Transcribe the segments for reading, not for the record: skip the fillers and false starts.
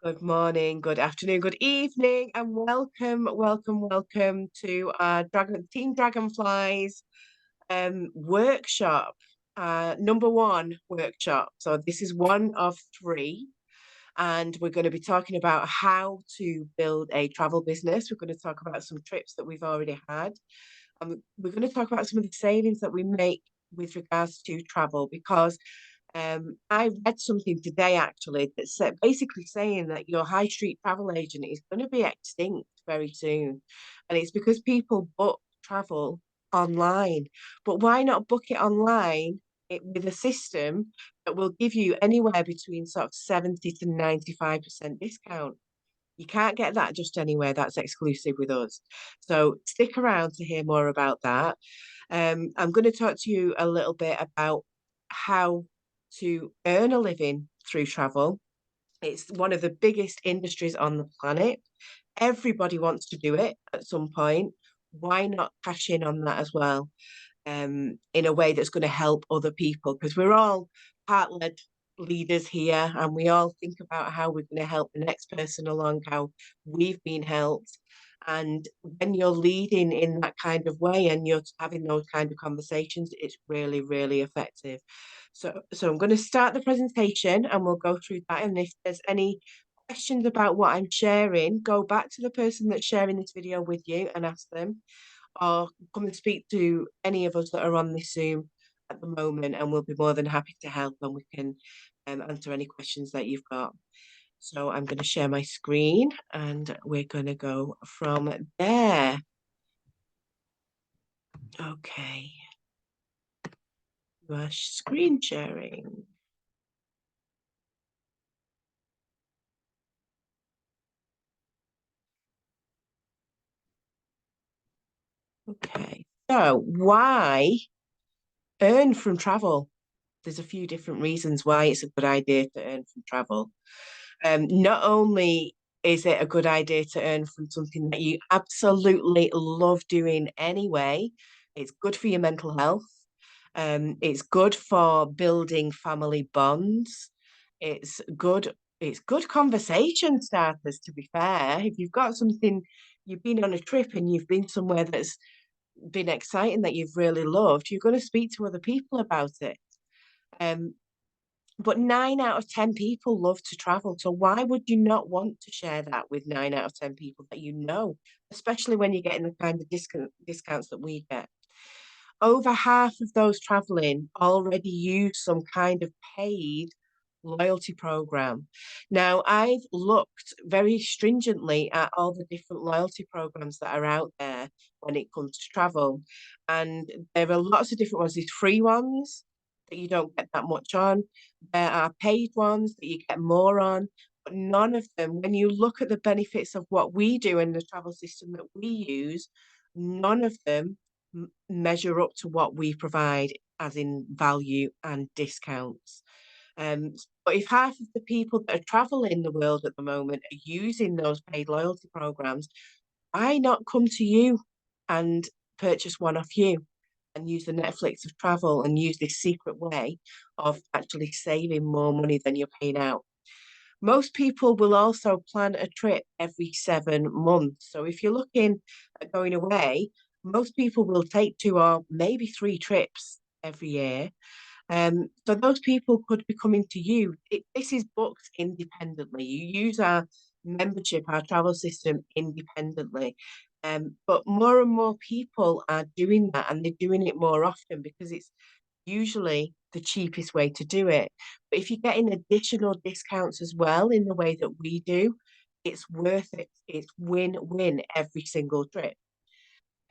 Good morning, good afternoon, good evening, and welcome to our Team Dragonflies workshop, number one workshop. So this is one of three, and we're going to be talking about how to build a travel business. We're going to talk about some trips that we've already had, and we're going to talk about some of the savings that we make with regards to travel because I read something today actually that said basically saying that your high street travel agent is going to be extinct very soon, and it's because people book travel online. But why not book it online with a system that will give you anywhere between sort of 70 to 95% discount? You can't get that just anywhere. That's exclusive with us. So stick around to hear more about that. I'm going to talk to you a little bit about how to earn a living through travel. It's one of the biggest industries on the planet. Everybody wants to do it at some point. Why not cash in on that as well? In a way that's going to help other people because we're all part-led leaders here and we all think about how we're going to help the next person along, how we've been helped. And when you're leading in that kind of way and you're having those kind of conversations, it's really, really effective. So I'm going to start the presentation and we'll go through that. And if there's any questions about what I'm sharing, go back to the person that's sharing this video with you and ask them, or come and speak to any of us that are on this Zoom at the moment, and we'll be more than happy to help and we can answer any questions that you've got. So I'm going to share my screen and we're going to go from there. Okay. You are screen sharing. Okay. So why earn from travel? There's a few different reasons why it's a good idea to earn from travel. Not only is it a good idea to earn from something that you absolutely love doing anyway, it's good for your mental health. It's good for building family bonds. It's good conversation starters, to be fair. If you've got something, you've been on a trip and you've been somewhere that's been exciting that you've really loved, you're going to speak to other people about it. Um, but 9 out of 10 people love to travel. So why would you not want to share that with 9 out of 10 people that you know, especially when you're getting the kind of discounts that we get? Over half of those traveling already use some kind of paid loyalty program. Now, I've looked very stringently at all the different loyalty programs that are out there when it comes to travel. And there are lots of different ones. There's free ones that you don't get that much on. There are paid ones that you get more on. But none of them, when you look at the benefits of what we do in the travel system that we use, none of them measure up to what we provide as in value and discounts. Um, but if half of the people that are traveling the world at the moment are using those paid loyalty programs, why not come to you and purchase one off you and use the Netflix of travel and use this secret way of actually saving more money than you're paying out? Most people will also plan a trip every 7 months. So if you're looking at going away, most people will take 2 or maybe 3 trips every year. So those people could be coming to you. This is booked independently. You use our membership, our travel system independently. But more and more people are doing that and they're doing it more often because it's usually the cheapest way to do it. But if you're getting additional discounts as well in the way that we do, it's worth it. It's win-win every single trip.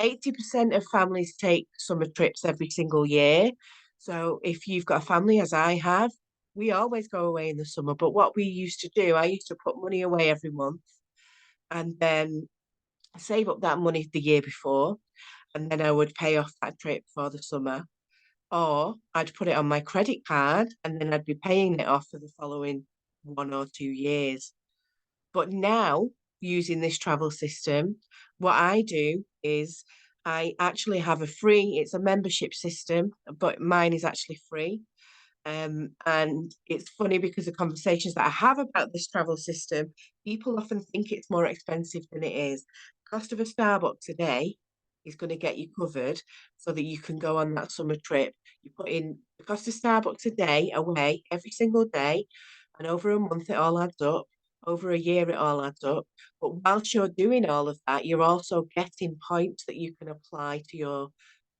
80% of families take summer trips every single year. So if you've got a family, as I have, we always go away in the summer. But what we used to do, I used to put money away every month and then save up that money the year before. And then I would pay off that trip for the summer. Or I'd put it on my credit card and then I'd be paying it off for the following 1 or 2 years. But now, using this travel system, what I do is I actually have it's a membership system, but mine is actually free. And it's funny because the conversations that I have about this travel system, people often think it's more expensive than it is. The cost of a Starbucks a day is going to get you covered so that you can go on that summer trip. You put in the cost of Starbucks a day away every single day, and over a month it all adds up. Over a year it all adds up. But whilst you're doing all of that, you're also getting points that you can apply to your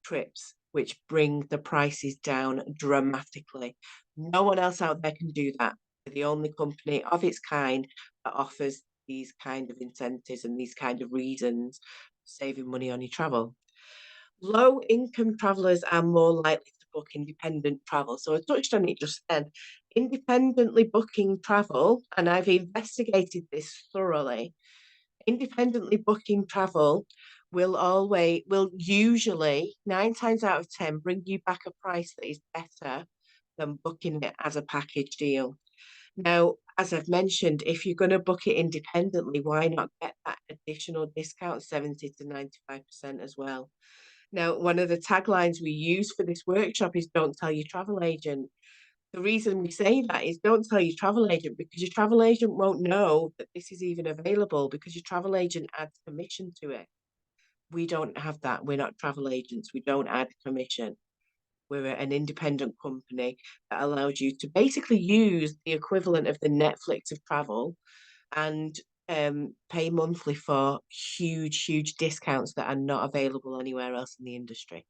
trips, which bring the prices down dramatically. No one else out there can do that. We're the only company of its kind that offers these kind of incentives and these kind of reasons for saving money on your travel. Low income travelers are more likely to book independent travel. So I touched on it just then. Independently booking travel, and I've investigated this thoroughly. Independently booking travel will usually 9 times out of 10 bring you back a price that is better than booking it as a package deal. Now, as I've mentioned, if you're going to book it independently, why not get that additional discount, 70 to 95% as well? Now, one of the taglines we use for this workshop is don't tell your travel agent. The reason we say that is don't tell your travel agent because your travel agent won't know that this is even available because your travel agent adds commission to it. We don't have that. We're not travel agents. We don't add commission. We're an independent company that allows you to basically use the equivalent of the Netflix of travel and pay monthly for huge, huge discounts that are not available anywhere else in the industry.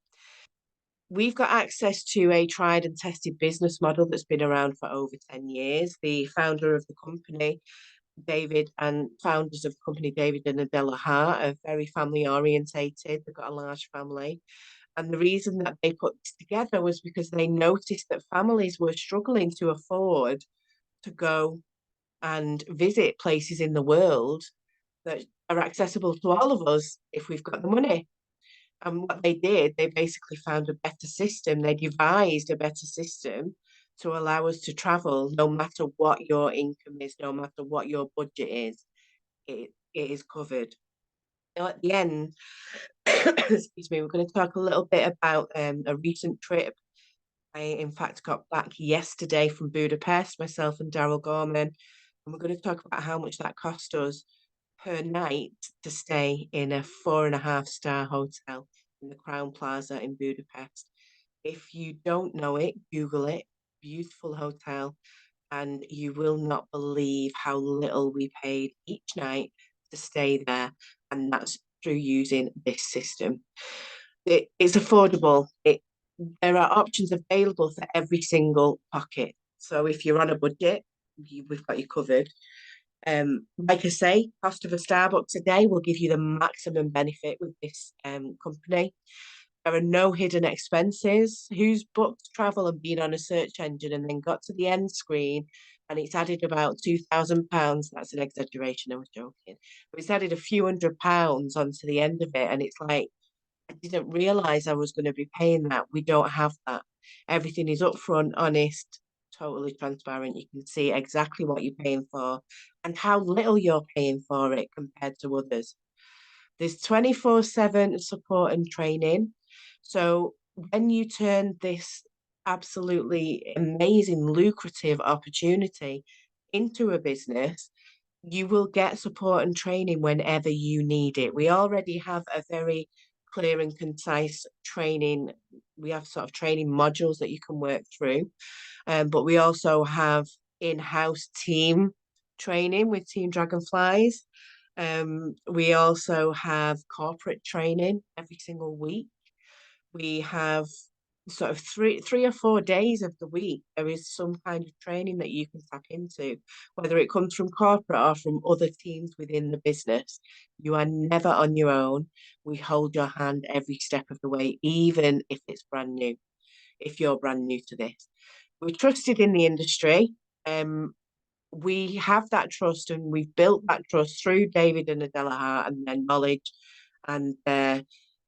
We've got access to a tried and tested business model that's been around for over 10 years. The founder of the company, David, and founders of the company, David and Adela Hart, are very family orientated. They've got a large family. And the reason that they put this together was because they noticed that families were struggling to afford to go and visit places in the world that are accessible to all of us if we've got the money. And what they did, they basically found a better system. They devised a better system to allow us to travel no matter what your income is, no matter what your budget is, it is covered. Now, at the end, excuse me, we're going to talk a little bit about a recent trip. I, in fact, got back yesterday from Budapest, myself and Daryl Gorman, and we're going to talk about how much that cost us per night to stay in a 4.5-star hotel in the Crown Plaza in Budapest. If you don't know it, Google it. Beautiful hotel, and you will not believe how little we paid each night to stay there, and that's through using this system. It's affordable. There are options available for every single pocket. So if you're on a budget, we've got you covered. Like I say, cost of a Starbucks a day will give you the maximum benefit with this company. There are no hidden expenses. Who's booked travel and been on a search engine and then got to the end screen and it's added about £2,000? That's an exaggeration, I was joking. But it's added a few £100s onto the end of it. And it's like, I didn't realise I was going to be paying that. We don't have that. Everything is upfront, honest, totally transparent. You can see exactly what you're paying for and how little you're paying for it compared to others. There's 24/7 support and training. So when you turn this absolutely amazing, lucrative opportunity into a business, you will get support and training whenever you need it. We already have a very clear and concise training. We have sort of training modules that you can work through, but we also have in-house team training with Team Dragonflies. We also have corporate training every single week. We have sort of three or 4 days of the week, there is some kind of training that you can tap into, whether it comes from corporate or from other teams within the business. You are never on your own. We hold your hand every step of the way, even if it's brand new, if you're brand new to this. We're trusted in the industry. We have that trust and we've built that trust through David and Adela Hart and their knowledge and their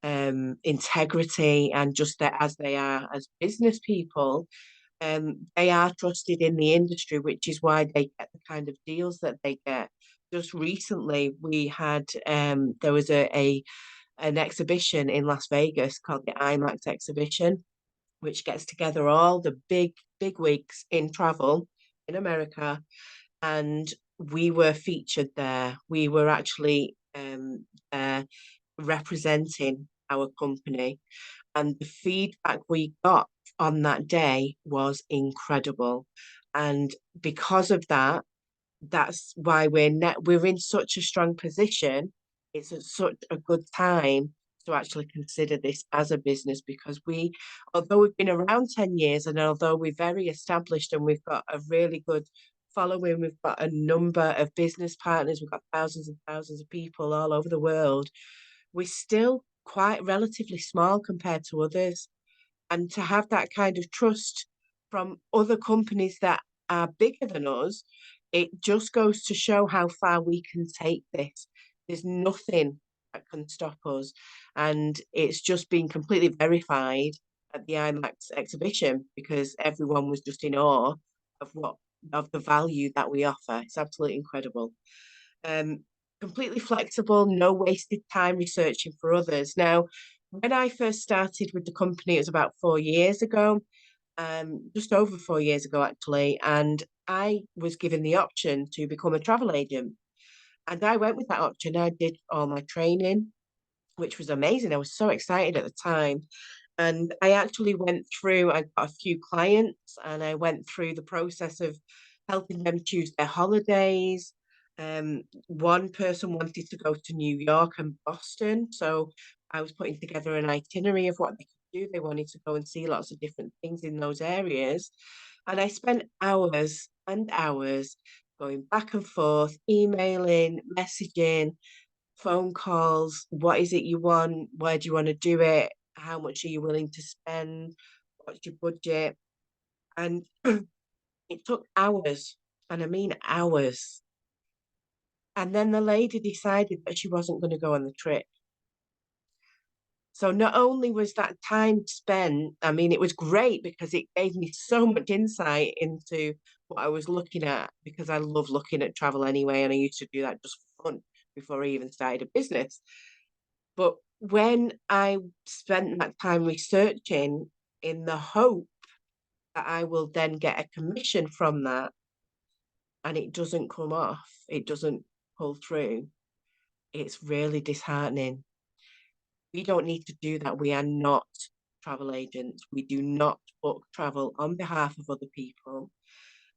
integrity and just that as they are as business people, they are trusted in the industry, which is why they get the kind of deals that they get. Just recently, we had there was an exhibition in Las Vegas called the IMAX exhibition, which gets together all the big bigwigs in travel in America, and we were featured there. We were actually representing our company, and the feedback we got on that day was incredible. And because of that, that's why we're in such a strong position. It's such a good time to actually consider this as a business, because although we've been around 10 years, and although we're very established and we've got a really good following, we've got a number of business partners, we've got thousands and thousands of people all over the world, we're still quite relatively small compared to others. And to have that kind of trust from other companies that are bigger than us, it just goes to show how far we can take this. There's nothing that can stop us. And it's just been completely verified at the IMAX exhibition, because everyone was just in awe of the value that we offer. It's absolutely incredible. Um, Completely flexible, no wasted time researching for others. Now, when I first started with the company, it was about 4 years ago, just over 4 years ago, actually, and I was given the option to become a travel agent. And I went with that option. I did all my training, which was amazing. I was so excited at the time. And I actually I got a few clients, and I went through the process of helping them choose their holidays. One person wanted to go to New York and Boston, so I was putting together an itinerary of what they could do. They wanted to go and see lots of different things in those areas. And I spent hours and hours going back and forth, emailing, messaging, phone calls. What is it you want? Where do you want to do it? How much are you willing to spend? What's your budget? And it took hours, and I mean hours. And then the lady decided that she wasn't going to go on the trip. So not only was that time spent, I mean, it was great because it gave me so much insight into what I was looking at, because I love looking at travel anyway, and I used to do that just for fun before I even started a business. But when I spent that time researching in the hope that I will then get a commission from that, and it doesn't come off, it doesn't pull through, it's really disheartening. We don't need to do that. We are not travel agents. We do not book travel on behalf of other people.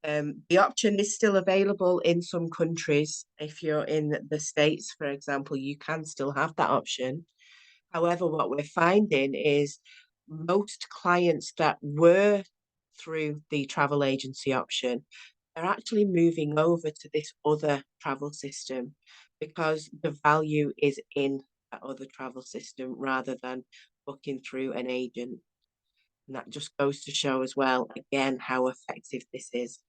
The option is still available in some countries. If you're in the States, for example, you can still have that option. However, what we're finding is most clients that were through the travel agency option are actually moving over to this other travel system, because the value is in that other travel system rather than booking through an agent. And that just goes to show as well, again, how effective this is.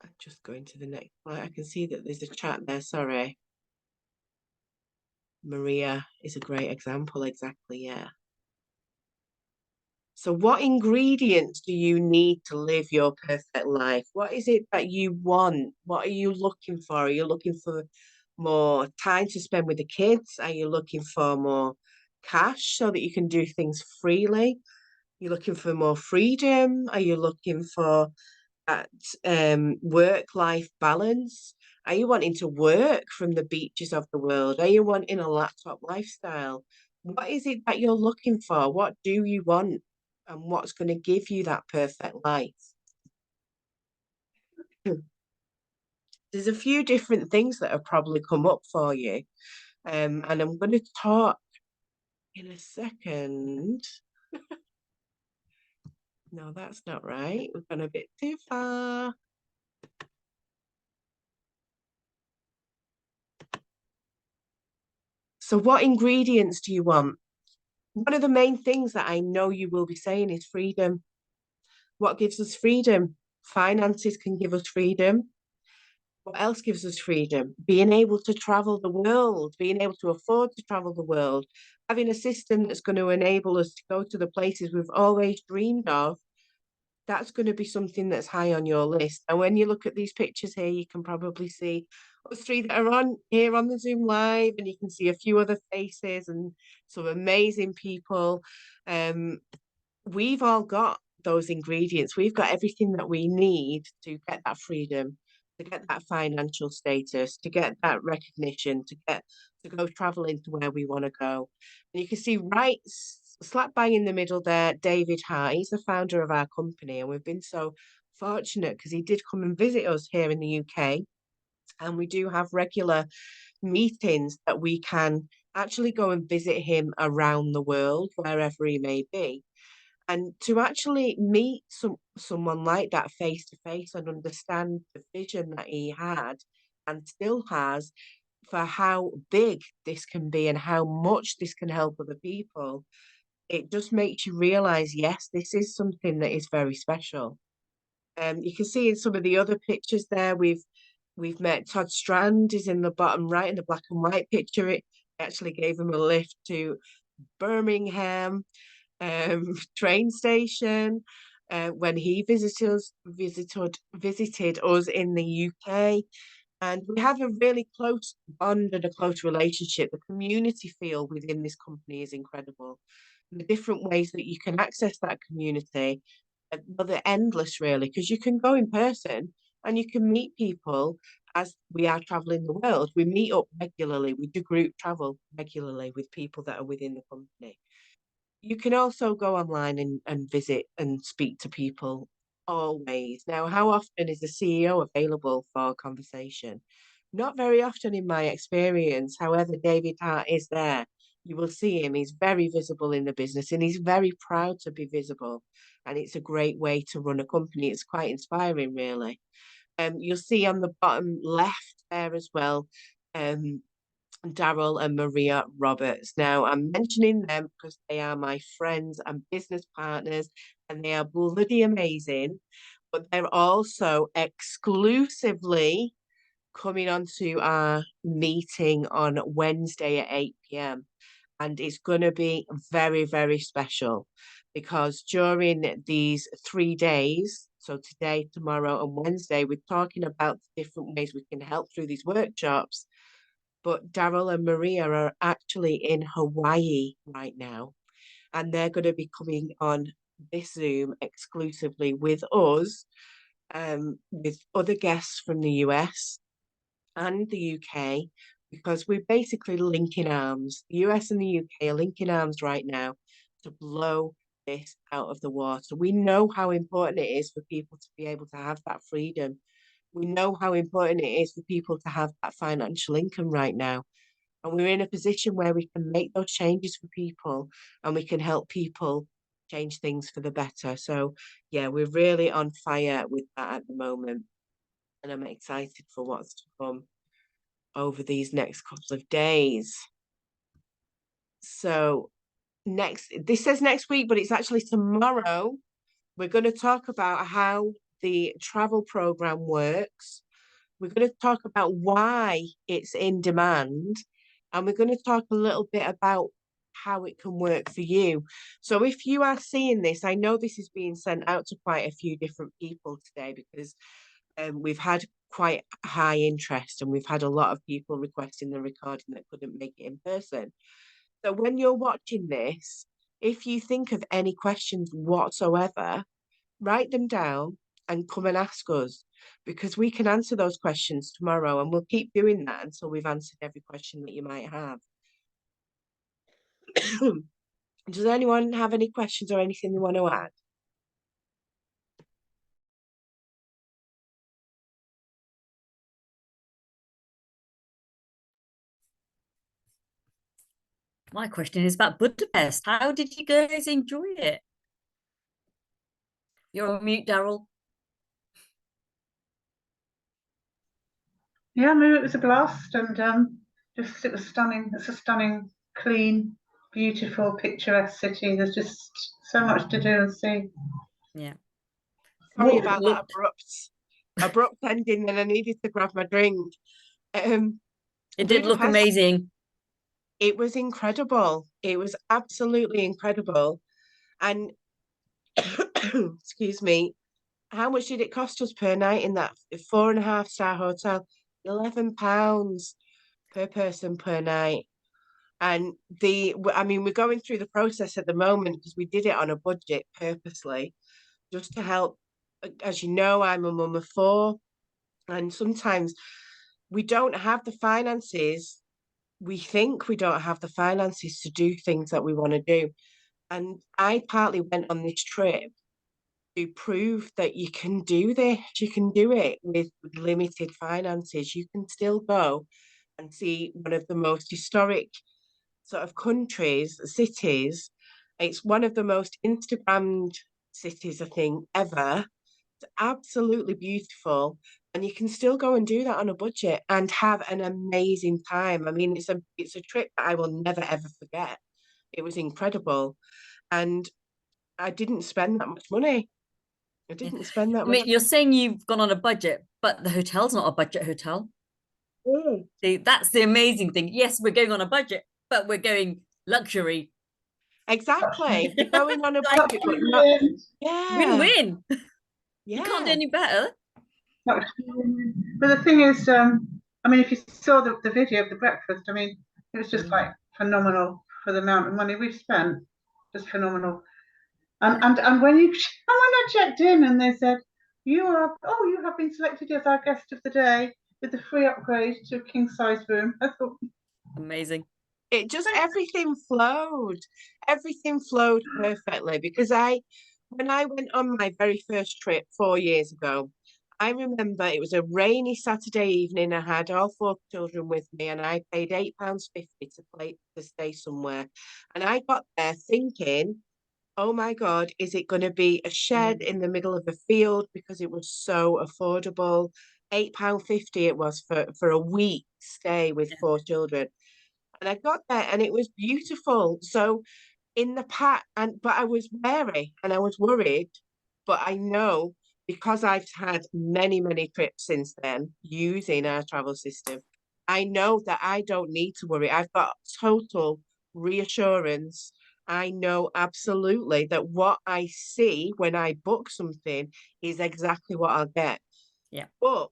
I'm just going to the next slide. I can see that there's a chat there, sorry. Maria is a great example, exactly, yeah. So what ingredients do you need to live your perfect life? What is it that you want? What are you looking for? Are you looking for more time to spend with the kids? Are you looking for more cash so that you can do things freely? You're looking for more freedom? Are you looking for that work-life balance? Are you wanting to work from the beaches of the world? Are you wanting a laptop lifestyle? What is it that you're looking for? What do you want? And what's going to give you that perfect life? There's a few different things that have probably come up for you. And I'm going to talk in a second. No, that's not right. We've gone a bit too far. So what ingredients do you want? One of the main things that I know you will be saying is freedom. What gives us freedom? Finances can give us freedom. What else gives us freedom? Being able to travel the world, being able to afford to travel the world, having a system that's going to enable us to go to the places we've always dreamed of. That's going to be something that's high on your list. And when you look at these pictures here, you can probably see us three that are on here on the Zoom live, and you can see a few other faces and some amazing people. we've all got those ingredients. We've got everything that we need to get that freedom, to get that financial status, to get that recognition, to go traveling to where we want to go. And you can see right slap bang in the middle there, David Hart. He's the founder of our company, and we've been so fortunate because he did come and visit us here in the UK. And we do have regular meetings that we can actually go and visit him around the world, wherever he may be. And to actually meet someone like that face to face and understand the vision that he had and still has for how big this can be and how much this can help other people, it just makes you realize, yes, this is something that is very special. You can see in some of the other pictures there, we've met Todd Strand is in the bottom right in the black and white picture. It actually gave him a lift to Birmingham train station when he visited us in the UK. And we have a really close bond and a close relationship. The community feel within this company is incredible. The different ways that you can access that community, well, they're endless, really, because you can go in person and you can meet people as we are traveling the world. We meet up regularly. We do group travel regularly with people that are within the company. You can also go online and visit and speak to people always. Now, how often is the CEO available for conversation? Not very often in my experience. However, David Hart is there. You will see him. He's very visible in the business and he's very proud to be visible. And it's a great way to run a company. It's quite inspiring, really. You'll see on the bottom left there as well, Daryl and Maria Roberts. Now, I'm mentioning them because they are my friends and business partners, and they are bloody amazing. But they're also exclusively coming on to our meeting on Wednesday at 8 p.m. And it's going to be very, very special because during these 3 days, so today, tomorrow, and Wednesday, we're talking about the different ways we can help through these workshops. But Daryl and Maria are actually in Hawaii right now, and they're going to be coming on this Zoom exclusively with us, with other guests from the US and the UK, because we're basically linking arms. The US and the UK are linking arms right now to blow this out of the water. We know how important it is for people to be able to have that freedom. We know how important it is for people to have that financial income right now. And we're in a position where we can make those changes for people and we can help people change things for the better. So, yeah, we're really on fire with that at the moment. And I'm excited for what's to come over these next couple of days. So, this says next week, but it's actually tomorrow. We're going to talk about how the travel program works. We're going to talk about why it's in demand, and we're going to talk a little bit about how it can work for you. So if you are seeing this, I know this is being sent out to quite a few different people today because we've had quite high interest and we've had a lot of people requesting the recording that couldn't make it in person. So when you're watching this, if you think of any questions whatsoever, write them down and come and ask us because we can answer those questions tomorrow and we'll keep doing that until we've answered every question that you might have. Does anyone have any questions or anything they want to add? My question is about Budapest. How did you guys enjoy it? You're on mute, Daryl. Yeah, no, it was a blast, and it was stunning. It's a stunning, clean, beautiful, picturesque city. There's just so much to do and see. Yeah. Sorry about that abrupt ending, and I needed to grab my drink. It did look amazing. It was incredible. It was absolutely incredible. And excuse me, how much did it cost us per night in that 4.5-star hotel? £11 per person per night. And I mean, we're going through the process at the moment because we did it on a budget purposely, just to help. As you know, I'm a mum of four, and sometimes we don't have the finances. We think we don't have the finances to do things that we want to do. And I partly went on this trip to prove that you can do this. You can do it with limited finances. You can still go and see one of the most historic sort of countries, cities. It's one of the most Instagrammed cities, I think, ever. It's absolutely beautiful. And you can still go and do that on a budget and have an amazing time. I mean, it's a trip that I will never ever forget. It was incredible. And I didn't spend that much money. I Yeah. didn't spend that I much mean, you're saying you've gone on a budget, but the hotel's not a budget hotel. money. See, that's the amazing thing. Yes, we're going on a budget, but we're going luxury. Exactly. We're going on a Like budget, but not, yeah, win-win. You can't do yeah, any better. But the thing is, I mean, if you saw the video of the breakfast, I mean, it was just like phenomenal for the amount of money we've spent. Just phenomenal. And when when I checked in and they said, you have been selected as our guest of the day with the free upgrade to a king size room. I thought, Amazing. it just everything flowed perfectly because when I went on my very first trip 4 years ago, I remember it was a rainy Saturday evening. I had all four children with me, and I paid £8.50 to stay somewhere. And I got there thinking, oh my God, is it going to be a shed in the middle of a field? Because it was so affordable. £8.50 it was for a week stay with Yeah. four children. And I got there and it was beautiful. So in the pack, but I was wary and I was worried. But I know because I've had many, many trips since then using our travel system, I know that I don't need to worry. I've got total reassurance. I know absolutely that what I see when I book something is exactly what I'll get. Yeah. But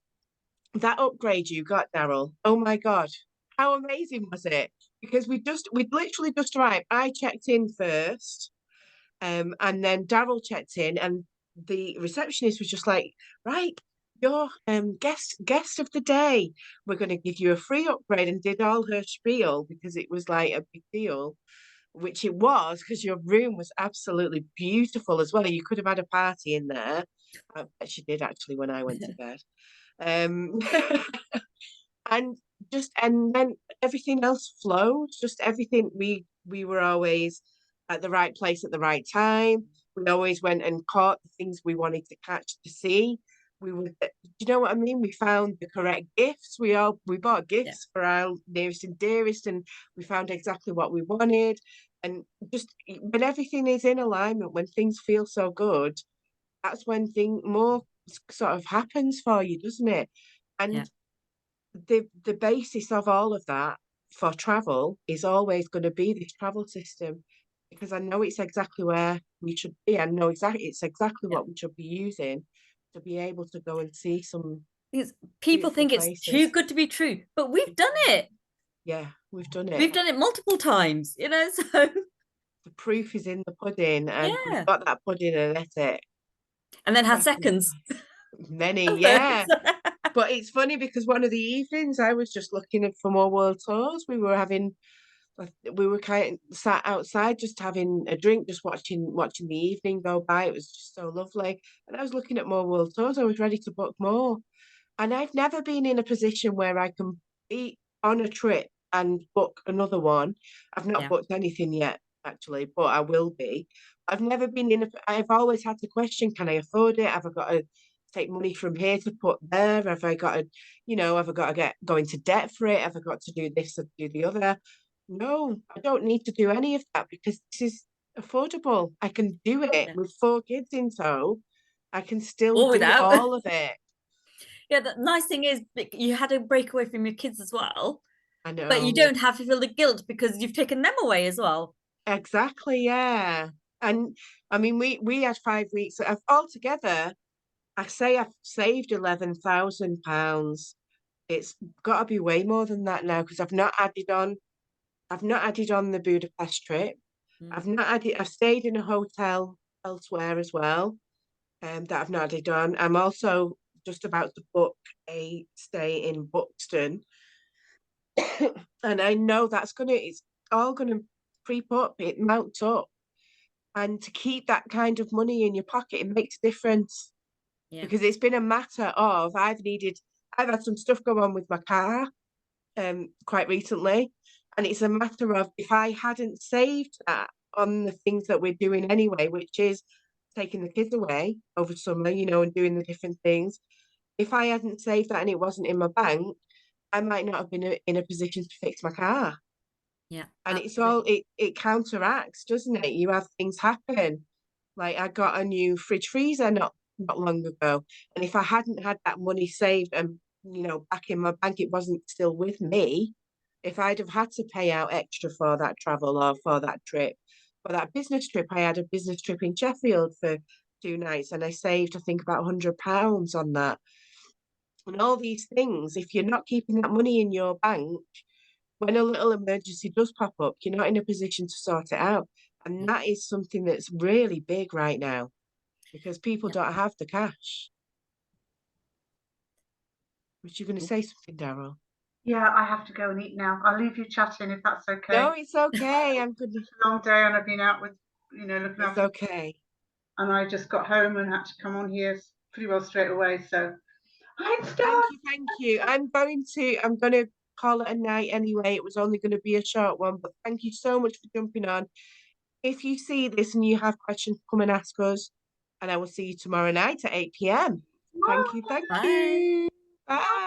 that upgrade you got, Daryl, oh my God, how amazing was it? Because we'd literally just arrived. I checked in first, and then Daryl checked in, and the receptionist was just like, right, your guest of the day. We're going to give you a free upgrade, and did all her spiel because it was like a big deal, which it was because your room was absolutely beautiful as well. You could have had a party in there. I bet she did actually when I went to bed. Um, and and then everything else flowed. Just everything we were always at the right place at the right time. We always went and caught the things we wanted to catch to see. We would, do you know what I mean? We found the correct gifts. We bought Yeah. gifts for our nearest and dearest, and we found exactly what we wanted. And just when everything is in alignment, when things feel so good, that's when thing more sort of happens for you, doesn't it? Yeah. And the basis of all of that for travel is always going to be this travel system because I know it's exactly where we should be. I know exactly it's exactly Yeah. what we should be using to be able to go and see some Because people beautiful think it's too places. good to be true, but we've done it. Yeah, we've done We've it. done it multiple times, so The proof is in the pudding, and we've yeah. got that pudding and ate it. And then had Definitely. seconds Many, of yeah. those. But it's funny because one of the evenings I was just looking for more world tours. We were kind of sat outside just having a drink, just watching the evening go by. It was just so lovely. And I was looking at more world tours. I was ready to book more. And I've never been in a position where I can be on a trip and book another one. I've not Yeah. booked anything yet, actually, but I will be. I've never been I've always had the question, can I afford it? Have I got to take money from here to put there? Have I got to, have I got to go into debt for it? Have I got to do this or do the other? No, I don't need to do any of that because this is affordable. I can do it Yeah. with four kids in tow. I can still Or do without. all of it. Yeah, the nice thing is that you had a break away from your kids as well, I but you know. don't have to feel the guilt because you've taken them away as well. Exactly, yeah. And I mean, we had 5 weeks altogether. I say I've saved £11,000. It's got to be way more than that now because I've not added on I've not added on the Budapest trip. I've Mm. not added, I've stayed in a hotel elsewhere as well, that I've not added on. I'm also just about to book a stay in Buxton. And I know it's all gonna creep up, it mounts up. And to keep that kind of money in your pocket, it makes a difference. Yeah. Because it's been a matter of I've had some stuff go on with my car quite recently. And it's a matter of if I hadn't saved that on the things that we're doing anyway, which is taking the kids away over summer, and doing the different things. If I hadn't saved that and it wasn't in my bank, I might not have been in a position to fix my car. Yeah. And it's Absolutely. all it counteracts, doesn't it? You have things happen. Like I got a new fridge freezer not long ago. And if I hadn't had that money saved and back in my bank, it wasn't still with me. If I'd have had to pay out extra for that travel or for that trip, for that business trip, I had a business trip in Sheffield for 2 nights and I saved, I think, about £100 on that. And all these things, if you're not keeping that money in your bank, when a little emergency does pop up, you're not in a position to sort it out. And Yeah. that is something that's really big right now because people Yeah. don't have the cash. Was you going to say something, Daryl? Yeah, I have to go and eat now. I'll leave you chatting if that's okay. No, it's okay. I'm good. It's a long day and I've been out with, looking It's after, okay. and I just got home and had to come on here pretty well straight away. So I'm Thank stuck. you, thank you. I'm gonna call it a night anyway. It was only going to be a short one, but thank you so much for jumping on. If you see this and you have questions, come and ask us, and I will see you tomorrow night at 8 p.m. Thank you, thank Bye. you. Bye.